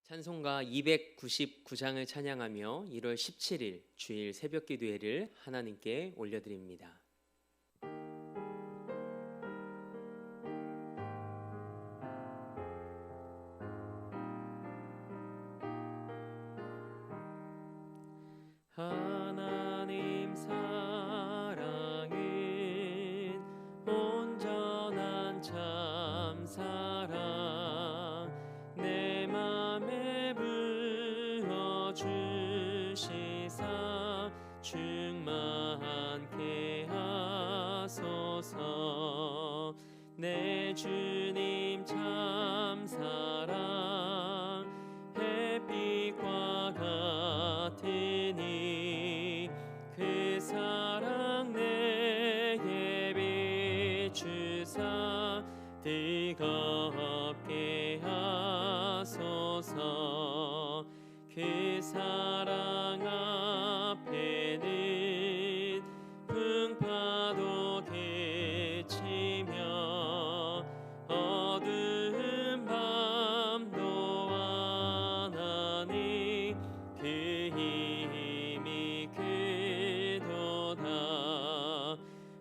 찬송가 299장을 찬양하며 1월 17일 주일 새벽기도회를 하나님께 올려드립니다. 하나님 사랑은 온전한 참 사랑 내 맘에 부어주시사 충만케 하소서. 내 주님 참 사랑 햇빛과 같으니 그 사랑 내게 비추사 뜨겁게 하소서. 그 사랑 앞에는 풍파도 그치며 어두운 밤도 완하니 그 힘이 크도다.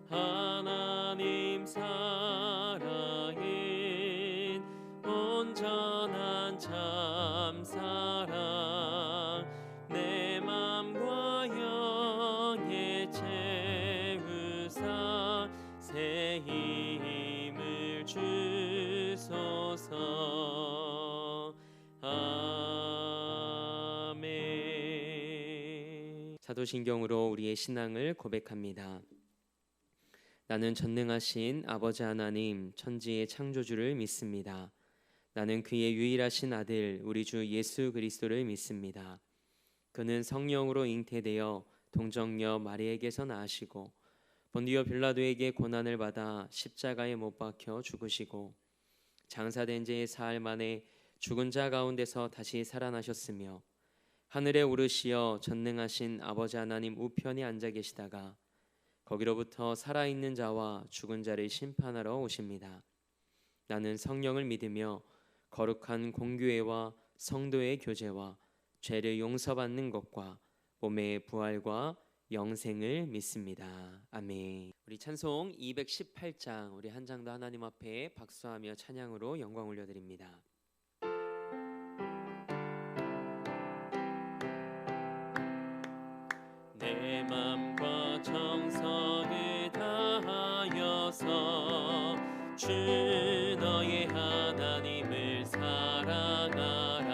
하나님 사랑은 온전한 참 사랑 내 맘과 영에 채우사 새 힘을 주소서. 아멘. 사도신경으로 우리의 신앙을 고백합니다. 나는 전능하신 아버지 하나님 천지의 창조주를 믿습니다. 나는 그의 유일하신 아들 우리 주 예수 그리스도를 믿습니다. 그는 성령으로 잉태되어 동정녀 마리에게서 나으시고 본디오 빌라도에게 고난을 받아 십자가에 못 박혀 죽으시고 장사된 지 사흘 만에 죽은 자 가운데서 다시 살아나셨으며 하늘에 오르시어 전능하신 아버지 하나님 우편에 앉아 계시다가 거기로부터 살아있는 자와 죽은 자를 심판하러 오십니다. 나는 성령을 믿으며 거룩한 공교회와 성도의 교제와 죄를 용서받는 것과 몸의 부활과 영생을 믿습니다. 아멘. 우리 찬송 218장 우리 한 장 더 하나님 앞에 박수하며 찬양으로 영광 올려드립니다. 내 맘과 정성을 다하여서 주 너의 하나님을 사랑하라.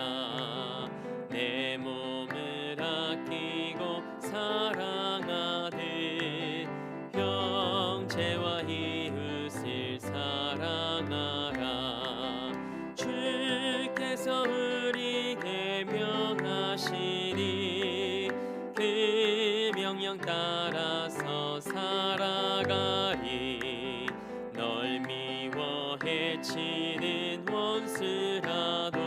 내 몸을 아끼고 사랑하듯 형제와 이웃을 사랑하라. 주께서 우리에게 명하시니 그 명령 따라서 살아가리. 널 미워 해치는 원수라도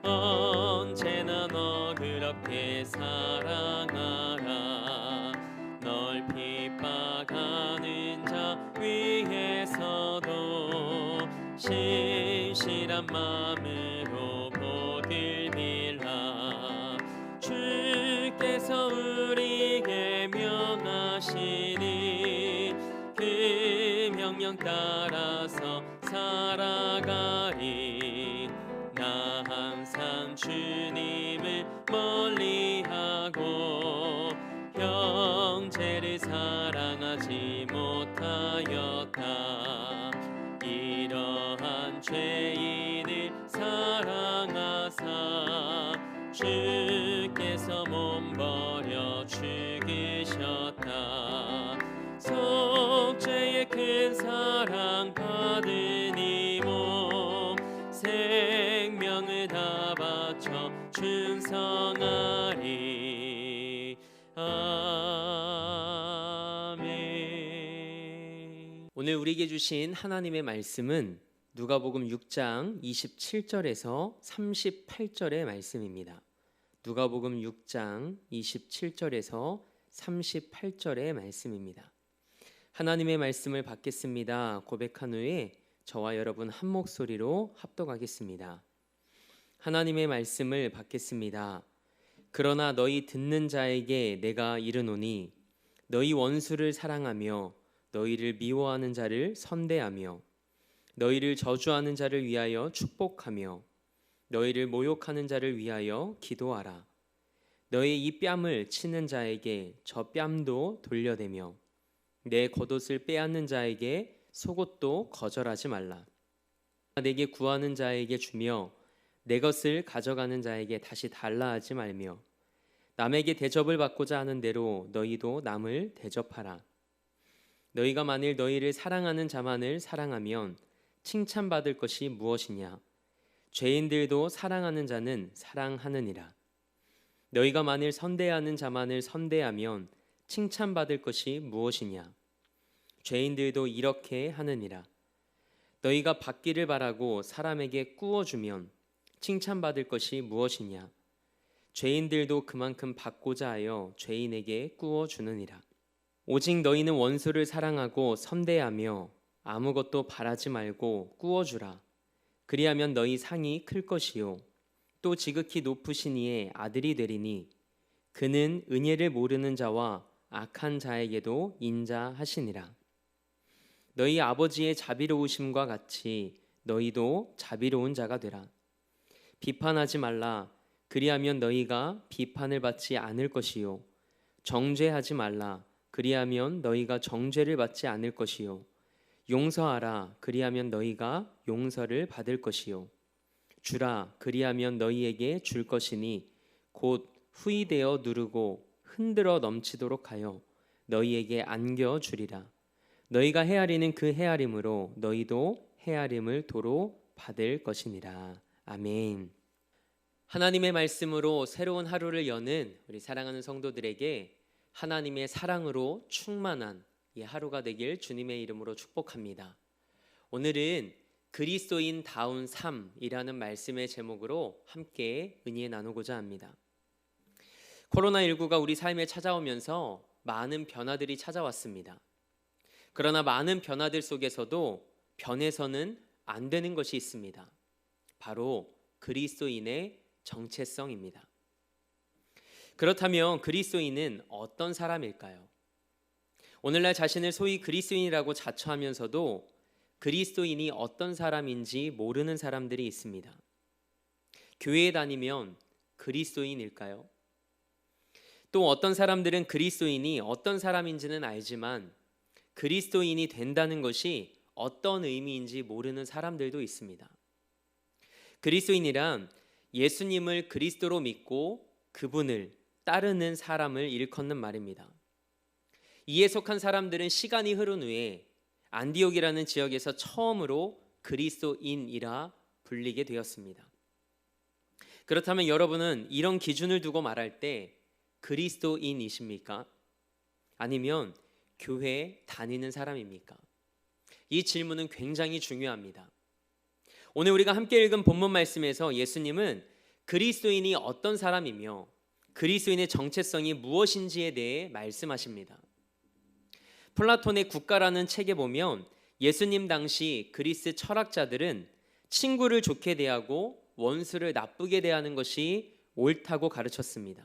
언제나 너 그렇게 사랑하라. 널 핍박하는 자 위에서도 신실한 마음으로 복을 빌라. 주께서 우리에게 명하시니 그 명령 따라서 살아가리. 나 항상 주님을 멀리하고 형제를 사랑하지 못하였다. 이러한 죄인을 사랑하사 주께서 몸버려 죽으셨다. 속죄의 큰 사랑 받으니 몸 생명을 다 바쳐 충성하리. 아멘. 오늘 우리에게 주신 하나님의 말씀은 누가복음 6장 27절에서 38절의 말씀입니다. 누가복음 6장 27절에서 38절의 말씀입니다. 하나님의 말씀을 받겠습니다. 고백한 후에 저와 여러분 한 목소리로 합독하겠습니다. 하나님의 말씀을 받겠습니다. 그러나 너희 듣는 자에게 내가 이르노니 너희 원수를 사랑하며 너희를 미워하는 자를 선대하며 너희를 저주하는 자를 위하여 축복하며 너희를 모욕하는 자를 위하여 기도하라. 너희 이 뺨을 치는 자에게 저 뺨도 돌려대며 내 겉옷을 빼앗는 자에게 속옷도 거절하지 말라. 내게 구하는 자에게 주며 내 것을 가져가는 자에게 다시 달라 하지 말며 남에게 대접을 받고자 하는 대로 너희도 남을 대접하라. 너희가 만일 너희를 사랑하는 자만을 사랑하면 칭찬받을 것이 무엇이냐? 죄인들도 사랑하는 자는 사랑하느니라. 너희가 만일 선대하는 자만을 선대하면 칭찬받을 것이 무엇이냐? 죄인들도 이렇게 하느니라. 너희가 받기를 바라고 사람에게 꾸어주면 칭찬받을 것이 무엇이냐? 죄인들도 그만큼 받고자 하여 죄인에게 꾸어주느니라. 오직 너희는 원수를 사랑하고 선대하며 아무것도 바라지 말고 꾸어주라. 그리하면 너희 상이 클 것이요 또 지극히 높으신 이의 아들이 되리니 그는 은혜를 모르는 자와 악한 자에게도 인자하시니라. 너희 아버지의 자비로우심과 같이 너희도 자비로운 자가 되라. 비판하지 말라. 그리하면 너희가 비판을 받지 않을 것이요 정죄하지 말라. 그리하면 너희가 정죄를 받지 않을 것이요 용서하라. 그리하면 너희가 용서를 받을 것이요 주라. 그리하면 너희에게 줄 것이니 곧 후이되어 누르고 흔들어 넘치도록 하여 너희에게 안겨 주리라. 너희가 헤아리는 그 헤아림으로 너희도 헤아림을 도로 받을 것이니라. 아멘. 하나님의 말씀으로 새로운 하루를 여는 우리 사랑하는 성도들에게 하나님의 사랑으로 충만한 이 하루가 되길 주님의 이름으로 축복합니다. 오늘은 그리스도인다운 삶이라는 말씀의 제목으로 함께 은혜 나누고자 합니다. 코로나19가 우리 삶에 찾아오면서 많은 변화들이 찾아왔습니다. 그러나 많은 변화들 속에서도 변해서는 안 되는 것이 있습니다. 바로 그리스도인의 정체성입니다. 그렇다면 그리스도인은 어떤 사람일까요? 오늘날 자신을 소위 그리스도인이라고 자처하면서도 그리스도인이 어떤 사람인지 모르는 사람들이 있습니다. 교회에 다니면 그리스도인일까요? 또 어떤 사람들은 그리스도인이 어떤 사람인지는 알지만 그리스도인이 된다는 것이 어떤 의미인지 모르는 사람들도 있습니다. 그리스도인이란 예수님을 그리스도로 믿고 그분을 따르는 사람을 일컫는 말입니다. 이에 속한 사람들은 시간이 흐른 후에 안디옥이라는 지역에서 처음으로 그리스도인이라 불리게 되었습니다. 그렇다면 여러분은 이런 기준을 두고 말할 때 그리스도인이십니까? 아니면 교회에 다니는 사람입니까? 이 질문은 굉장히 중요합니다. 오늘 우리가 함께 읽은 본문 말씀에서 예수님은 그리스도인이 어떤 사람이며 그리스도인의 정체성이 무엇인지에 대해 말씀하십니다. 플라톤의 국가라는 책에 보면 예수님 당시 그리스 철학자들은 친구를 좋게 대하고 원수를 나쁘게 대하는 것이 옳다고 가르쳤습니다.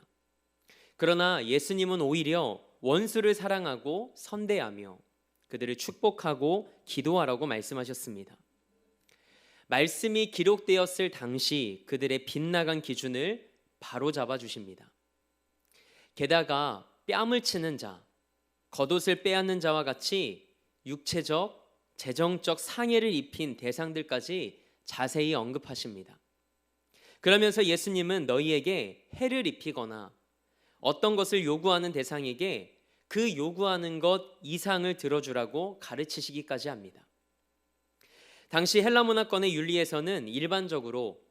그러나 예수님은 오히려 원수를 사랑하고 선대하며 그들을 축복하고 기도하라고 말씀하셨습니다. 말씀이 기록되었을 당시 그들의 빗나간 기준을 바로잡아 주십니다. 게다가 뺨을 치는 자, 겉옷을 빼앗는 자와 같이 육체적, 재정적 상해를 입힌 대상들까지 자세히 언급하십니다. 그러면서 예수님은 너희에게 해를 입히거나 어떤 것을 요구하는 대상에게 그 요구하는 것 이상을 들어주라고 가르치시기까지 합니다. 당시 헬라 문화권의 윤리에서는 일반적으로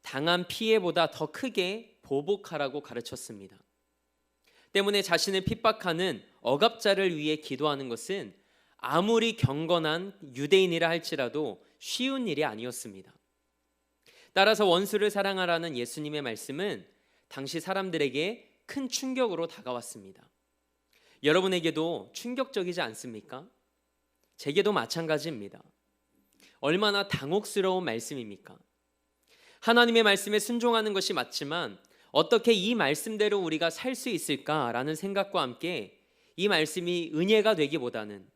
당한 피해보다 더 크게 보복하라고 가르쳤습니다. 때문에 자신을 핍박하는 억압자를 위해 기도하는 것은 아무리 경건한 유대인이라 할지라도 쉬운 일이 아니었습니다. 따라서 원수를 사랑하라는 예수님의 말씀은 당시 사람들에게 큰 충격으로 다가왔습니다. 여러분에게도 충격적이지 않습니까? 제게도 마찬가지입니다. 얼마나 당혹스러운 말씀입니까? 하나님의 말씀에 순종하는 것이 맞지만 어떻게 이 말씀대로 우리가 살 수 있을까라는 생각과 함께 이 말씀이 은혜가 되기보다는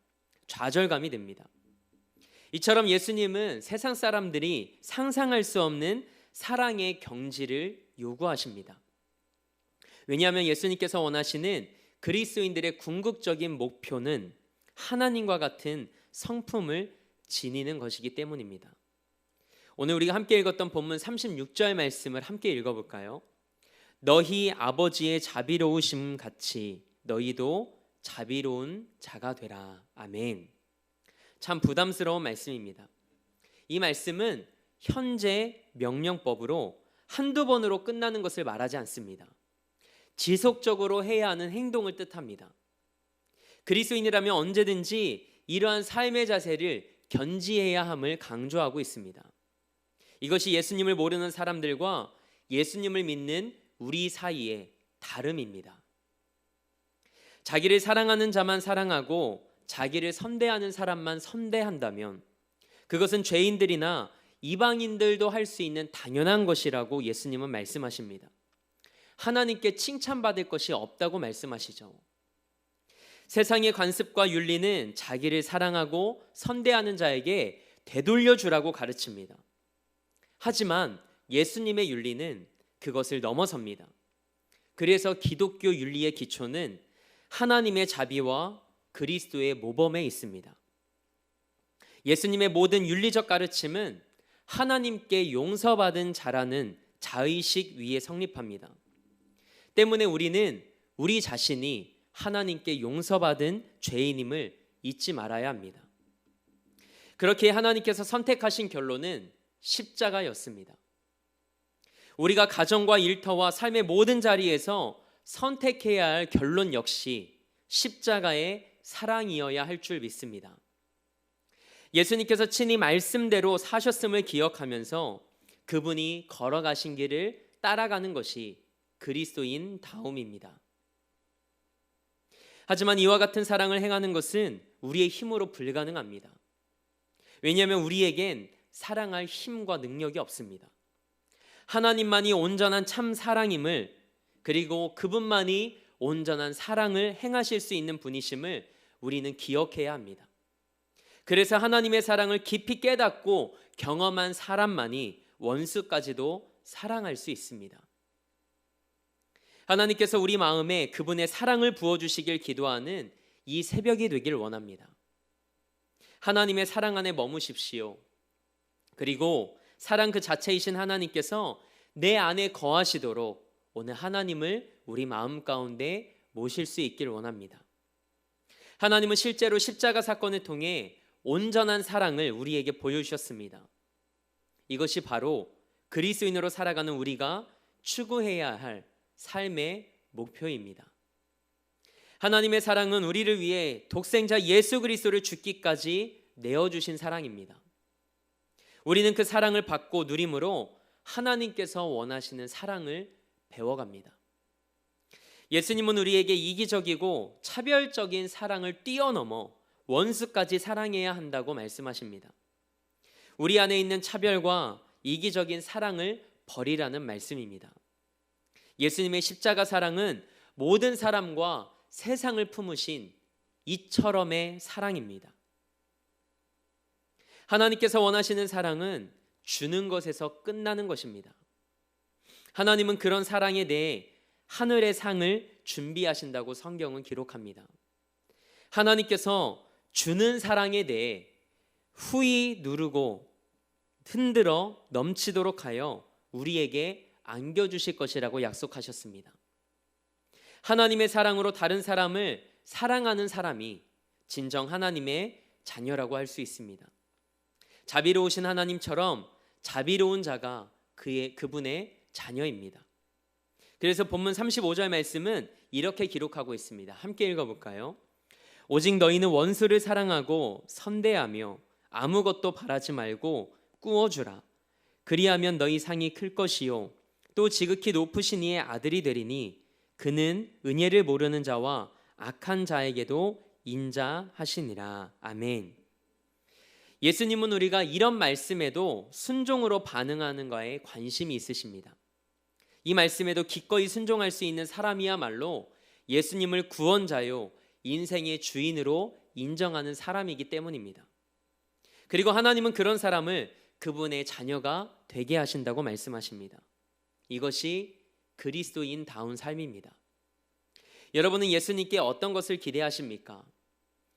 좌절감이 됩니다. 이처럼 예수님은 세상 사람들이 상상할 수 없는 사랑의 경지를 요구하십니다. 왜냐하면 예수님께서 원하시는 그리스도인들의 궁극적인 목표는 하나님과 같은 성품을 지니는 것이기 때문입니다. 오늘 우리가 함께 읽었던 본문 36절 말씀을 함께 읽어볼까요? 너희 아버지의 자비로우심 같이 너희도 자비로운 자가 되라. 아멘. 참 부담스러운 말씀입니다. 이 말씀은 현재 명령법으로 한두 번으로 끝나는 것을 말하지 않습니다. 지속적으로 해야 하는 행동을 뜻합니다. 그리스도인이라면 언제든지 이러한 삶의 자세를 견지해야 함을 강조하고 있습니다. 이것이 예수님을 모르는 사람들과 예수님을 믿는 우리 사이의 다름입니다. 자기를 사랑하는 자만 사랑하고 자기를 선대하는 사람만 선대한다면 그것은 죄인들이나 이방인들도 할 수 있는 당연한 것이라고 예수님은 말씀하십니다. 하나님께 칭찬받을 것이 없다고 말씀하시죠. 세상의 관습과 윤리는 자기를 사랑하고 선대하는 자에게 되돌려 주라고 가르칩니다. 하지만 예수님의 윤리는 그것을 넘어섭니다. 그래서 기독교 윤리의 기초는 하나님의 자비와 그리스도의 모범에 있습니다. 예수님의 모든 윤리적 가르침은 하나님께 용서받은 자라는 자의식 위에 성립합니다. 때문에 우리는 우리 자신이 하나님께 용서받은 죄인임을 잊지 말아야 합니다. 그렇게 하나님께서 선택하신 결론은 십자가였습니다. 우리가 가정과 일터와 삶의 모든 자리에서 선택해야 할 결론 역시 십자가의 사랑이어야 할 줄 믿습니다. 예수님께서 친히 말씀대로 사셨음을 기억하면서 그분이 걸어가신 길을 따라가는 것이 그리스도인 다움입니다. 하지만 이와 같은 사랑을 행하는 것은 우리의 힘으로 불가능합니다. 왜냐하면 우리에겐 사랑할 힘과 능력이 없습니다. 하나님만이 온전한 참 사랑임을, 그리고 그분만이 온전한 사랑을 행하실 수 있는 분이심을 우리는 기억해야 합니다. 그래서 하나님의 사랑을 깊이 깨닫고 경험한 사람만이 원수까지도 사랑할 수 있습니다. 하나님께서 우리 마음에 그분의 사랑을 부어주시길 기도하는 이 새벽이 되길 원합니다. 하나님의 사랑 안에 머무십시오. 그리고 사랑 그 자체이신 하나님께서 내 안에 거하시도록 오늘 하나님을 우리 마음 가운데 모실 수 있길 원합니다. 하나님은 실제로 십자가 사건을 통해 온전한 사랑을 우리에게 보여주셨습니다. 이것이 바로 그리스도인으로 살아가는 우리가 추구해야 할 삶의 목표입니다. 하나님의 사랑은 우리를 위해 독생자 예수 그리스도를 죽기까지 내어주신 사랑입니다. 우리는 그 사랑을 받고 누림으로 하나님께서 원하시는 사랑을 배워갑니다. 예수님은 우리에게 이기적이고 차별적인 사랑을 뛰어넘어 원수까지 사랑해야 한다고 말씀하십니다. 우리 안에 있는 차별과 이기적인 사랑을 버리라는 말씀입니다. 예수님의 십자가 사랑은 모든 사람과 세상을 품으신 이처럼의 사랑입니다. 하나님께서 원하시는 사랑은 주는 것에서 끝나는 것입니다. 하나님은 그런 사랑에 대해 하늘의 상을 준비하신다고 성경은 기록합니다. 하나님께서 주는 사랑에 대해 후히 누르고 흔들어 넘치도록 하여 우리에게 안겨주실 것이라고 약속하셨습니다. 하나님의 사랑으로 다른 사람을 사랑하는 사람이 진정 하나님의 자녀라고 할 수 있습니다. 자비로우신 하나님처럼 자비로운 자가 그분의 자녀입니다. 그래서 본문 35절 말씀은 이렇게 기록하고 있습니다. 함께 읽어볼까요? 오직 너희는 원수를 사랑하고 선대하며 아무것도 바라지 말고 꾸어주라. 그리하면 너희 상이 클 것이요 또 지극히 높으신 이의 아들이 되리니 그는 은혜를 모르는 자와 악한 자에게도 인자하시니라. 아멘. 예수님은 우리가 이런 말씀에도 순종으로 반응하는 거에 관심이 있으십니다. 이 말씀에도 기꺼이 순종할 수 있는 사람이야말로 예수님을 구원자요, 인생의 주인으로 인정하는 사람이기 때문입니다. 그리고 하나님은 그런 사람을 그분의 자녀가 되게 하신다고 말씀하십니다. 이것이 그리스도인다운 삶입니다. 여러분은 예수님께 어떤 것을 기대하십니까?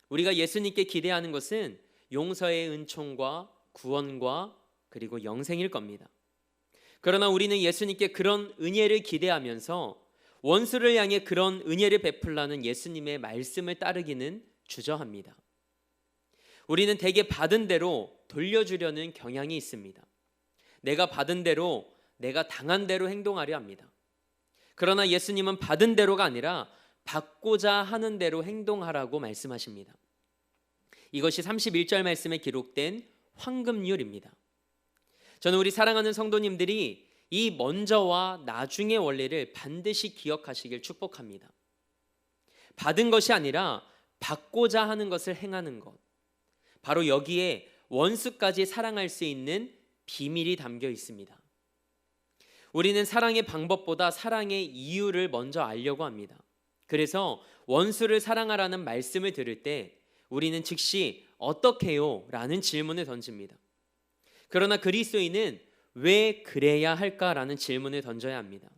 우리가 예수님께 기대하는 것은 용서의 은총과 구원과 그리고 영생일 겁니다. 그러나 우리는 예수님께 그런 은혜를 기대하면서 원수를 향해 그런 은혜를 베풀라는 예수님의 말씀을 따르기는 주저합니다. 우리는 대개 받은 대로 돌려주려는 경향이 있습니다. 내가 받은 대로, 내가 당한 대로 행동하려 합니다. 그러나 예수님은 받은 대로가 아니라 받고자 하는 대로 행동하라고 말씀하십니다. 이것이 31절 말씀에 기록된 황금률입니다. 저는 우리 사랑하는 성도님들이 이 먼저와 나중의 원리를 반드시 기억하시길 축복합니다. 받은 것이 아니라 받고자 하는 것을 행하는 것, 바로 여기에 원수까지 사랑할 수 있는 비밀이 담겨 있습니다. 우리는 사랑의 방법보다 사랑의 이유를 먼저 알려고 합니다. 그래서 원수를 사랑하라는 말씀을 들을 때 우리는 즉시 어떻게 해요? 라는 질문을 던집니다. 그러나 그리스도인은 왜 그래야 할까라는 질문을 던져야 합니다.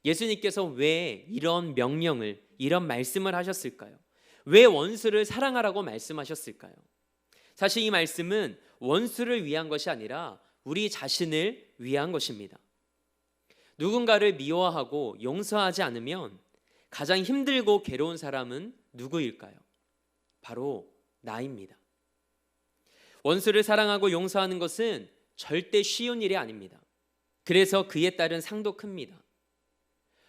예수님께서 왜 이런 명령을, 이런 말씀을 하셨을까요? 왜 원수를 사랑하라고 말씀하셨을까요? 사실 이 말씀은 원수를 위한 것이 아니라 우리 자신을 위한 것입니다. 누군가를 미워하고 용서하지 않으면 가장 힘들고 괴로운 사람은 누구일까요? 바로 나입니다. 원수를 사랑하고 용서하는 것은 절대 쉬운 일이 아닙니다. 그래서 그에 따른 상도 큽니다.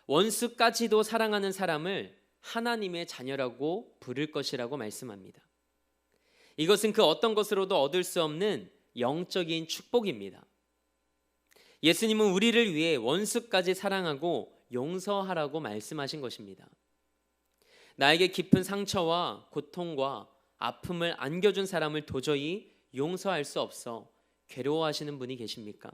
원수까지도 사랑하는 사람을 하나님의 자녀라고 부를 것이라고 말씀합니다. 이것은 그 어떤 것으로도 얻을 수 없는 영적인 축복입니다. 예수님은 우리를 위해 원수까지 사랑하고 용서하라고 말씀하신 것입니다. 나에게 깊은 상처와 고통과 아픔을 안겨준 사람을 도저히 용서할 수 없어 괴로워하시는 분이 계십니까?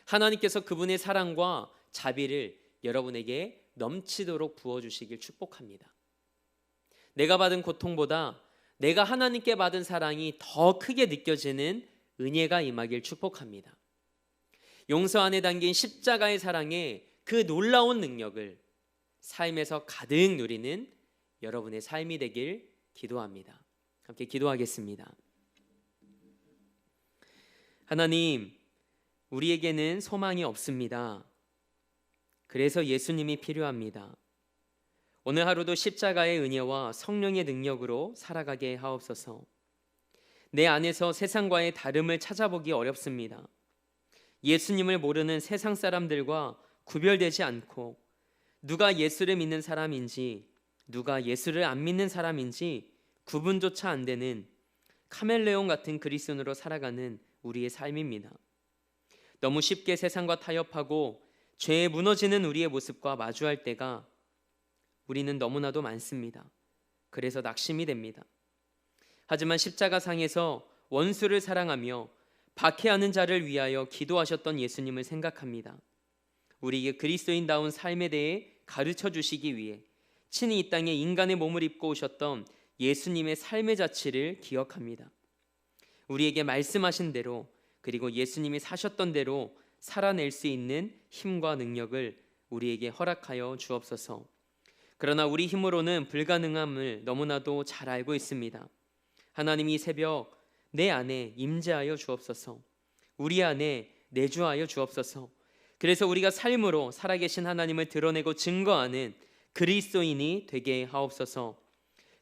하나님께서 그분의 사랑과 자비를 여러분에게 넘치도록 부어주시길 축복합니다. 내가 받은 고통보다 내가 하나님께 받은 사랑이 더 크게 느껴지는 은혜가 임하길 축복합니다. 용서 안에 담긴 십자가의 사랑의 그 놀라운 능력을 삶에서 가득 누리는 여러분의 삶이 되길 기도합니다. 함께 기도하겠습니다. 하나님, 우리에게는 소망이 없습니다. 그래서 예수님이 필요합니다. 오늘 하루도 십자가의 은혜와 성령의 능력으로 살아가게 하옵소서. 내 안에서 세상과의 다름을 찾아보기 어렵습니다. 예수님을 모르는 세상 사람들과 구별되지 않고 누가 예수를 믿는 사람인지 누가 예수를 안 믿는 사람인지 구분조차 안 되는 카멜레온 같은 그리스도인으로 살아가는 우리의 삶입니다. 너무 쉽게 세상과 타협하고 죄에 무너지는 우리의 모습과 마주할 때가 우리는 너무나도 많습니다. 그래서 낙심이 됩니다. 하지만 십자가상에서 원수를 사랑하며 박해하는 자를 위하여 기도하셨던 예수님을 생각합니다. 우리에게 그리스도인다운 삶에 대해 가르쳐 주시기 위해 친히 이 땅에 인간의 몸을 입고 오셨던 예수님의 삶의 자취를 기억합니다. 우리에게 말씀하신 대로 그리고 예수님이 사셨던 대로 살아낼 수 있는 힘과 능력을 우리에게 허락하여 주옵소서. 그러나 우리 힘으로는 불가능함을 너무나도 잘 알고 있습니다. 하나님, 이 새벽 내 안에 임재하여 주옵소서. 우리 안에 내주하여 주옵소서. 그래서 우리가 삶으로 살아계신 하나님을 드러내고 증거하는 그리스도인이 되게 하옵소서.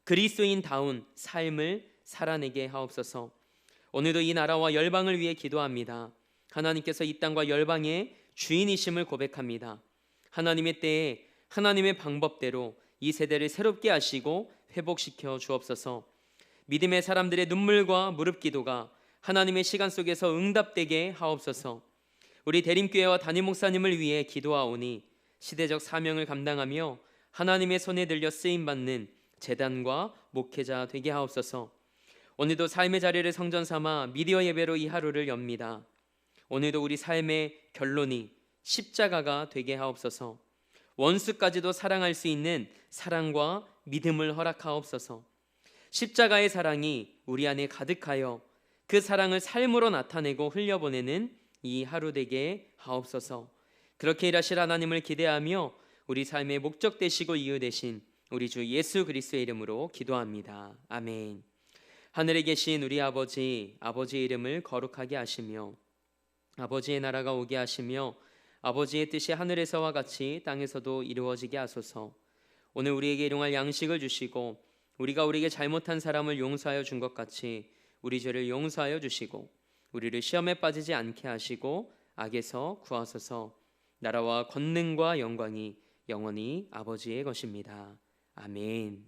그리스도인다운 삶을 살아내게 하옵소서. 오늘도 이 나라와 열방을 위해 기도합니다. 하나님께서 이 땅과 열방의 주인이심을 고백합니다. 하나님의 때에 하나님의 방법대로 이 세대를 새롭게 하시고 회복시켜 주옵소서. 믿음의 사람들의 눈물과 무릎 기도가 하나님의 시간 속에서 응답되게 하옵소서. 우리 대림교회와 담임 목사님을 위해 기도하오니 시대적 사명을 감당하며 하나님의 손에 들려 쓰임받는 제단과 목회자 되게 하옵소서. 오늘도 삶의 자리를 성전 삼아 미디어 예배로 이 하루를 엽니다. 오늘도 우리 삶의 결론이 십자가가 되게 하옵소서. 원수까지도 사랑할 수 있는 사랑과 믿음을 허락하옵소서. 십자가의 사랑이 우리 안에 가득하여 그 사랑을 삶으로 나타내고 흘려보내는 이 하루 되게 하옵소서. 그렇게 일하실 하나님을 기대하며 우리 삶의 목적 되시고 이유 되신 우리 주 예수 그리스도의 이름으로 기도합니다. 아멘. 하늘에 계신 우리 아버지, 아버지의 이름을 거룩하게 하시며 아버지의 나라가 오게 하시며 아버지의 뜻이 하늘에서와 같이 땅에서도 이루어지게 하소서. 오늘 우리에게 일용할 양식을 주시고 우리가 우리에게 잘못한 사람을 용서하여 준 것 같이 우리 죄를 용서하여 주시고 우리를 시험에 빠지지 않게 하시고 악에서 구하소서. 나라와 권능과 영광이 영원히 아버지의 것입니다. 아멘.